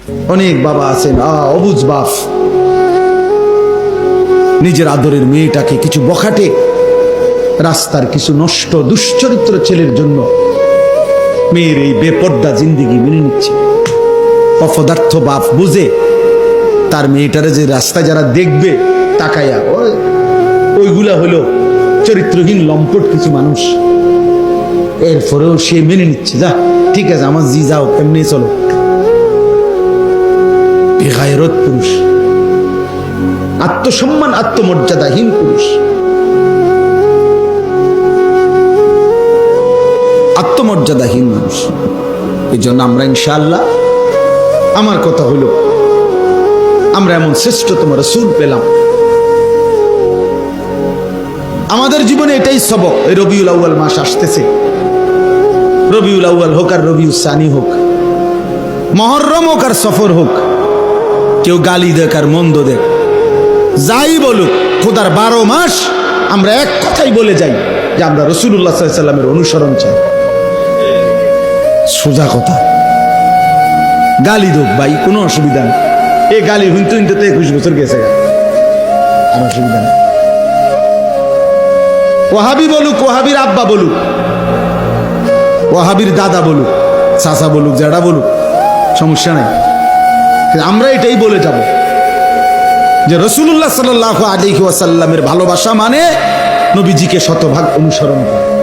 অনেক বাবা আছেন অবুঝ বাপ, নিজের আদরের মেয়েটাকে কিছু বখাটে রাস্তার কিছু নষ্ট দুশ্চরিত্র ছেলের জন্য মেয়ের এই বেপর্দা জিন্দিগি মেনে নিচ্ছে। অপদার্থ বাপ বুঝে তার মেয়েটারে যে রাস্তায় যারা দেখবে তাকাইয়া, ওইগুলা হলো চরিত্রহীন লম্পট কিছু মানুষ। এরপরেও সে মেনে নিচ্ছে, যা ঠিক আছে আমার জি যাও এমনি চলো। বেগায়রত পুরুষ, আত্মসম্মান আত্মমর্যাদাহীন পুরুষ, আত্মমর্যাদাহীন মানুষ। এই জন্য আমরা ইনশাআল্লাহ, আমার কথা হলো আমরা এমন শ্রেষ্ঠতম রাসূল পেলাম, আমাদের জীবনে এটাই সবক। এই রবিউল আউয়াল মাস আসতেছে, রবিউল আউয়াল হোক আর রবিউল সানি হোক, মুহররম হোক আর সফর হোক, কেউ গালি দেখ আর মন্দ দেখ, যাই বলুক, খোদার 12 মাস আমরা এক কথাই বলে যাই যে আমরা রাসূলুল্লাহ সাল্লাল্লাহু আলাইহি ওয়াসাল্লামের অনুসরণ চাই। সোজা কথা। গালি দোক ভাই, কোনো অসুবিধা নেই, এই গালি হুনতে হুনতে তো 21 বছর গেছে, আর অসুবিধা নেই। ওয়াহাবি বলুক, ওয়াহাবির আব্বা বলুক, ওয়াহাবির দাদা বলুক, চাচা বলুক, জেঠা বলুক, সমস্যা নাই। আমরা এটাই বলে যাব যে রাসূলুল্লাহ সাল্লাল্লাহু আলাইহি ওয়াসাল্লামের ভালোবাসা মানে নবীজিকে শতভাগ অনুসরণ করা।